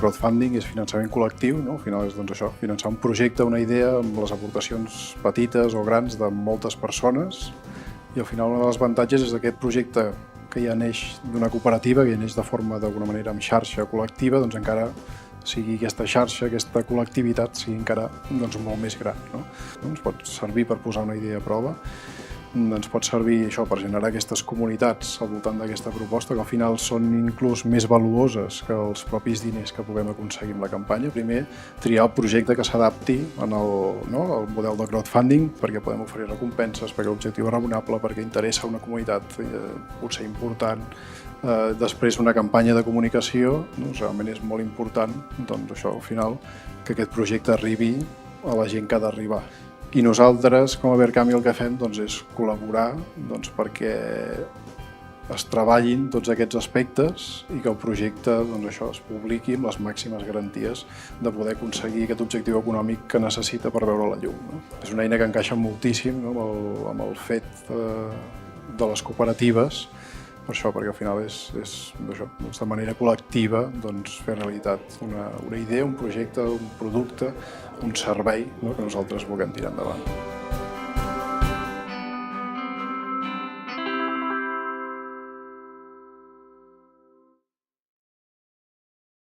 crowdfunding és finançament col·lectiu, no? Al final és això, finançar un projecte, una idea, amb les aportacions petites o grans de moltes persones, i al final un dels avantatges és que aquest projecte que ja neix d'una cooperativa, que ja neix de forma d'alguna manera en xarxa col·lectiva, doncs encara sigui aquesta xarxa, aquesta col·lectivitat sigui encara molt més gran, no? Ens pot servir per posar una idea a prova, ens pot servir això per generar aquestes comunitats al voltant d'aquesta proposta, que al final són inclús més valuoses que els propis diners que puguem aconseguir amb la campanya. Primer, triar el projecte que s'adapti al model de crowdfunding, perquè podem oferir recompenses, perquè l'objectiu és raonable, perquè interessa una comunitat potser important. Després, una campanya de comunicació, realment és molt important, això al final, que aquest projecte arribi a la gent que ha d'arribar. I nosaltres, com a Verkami, el que fem és col·laborar perquè es treballin tots aquests aspectes i que el projecte es publiqui amb les màximes garanties de poder aconseguir aquest objectiu econòmic que necessita per veure la llum. És una eina que encaixa moltíssim amb el fet de les cooperatives, per això, perquè al final és de manera col·lectiva fer realitat una idea, un projecte, un producte, un servei que nosaltres vulguem tirar endavant.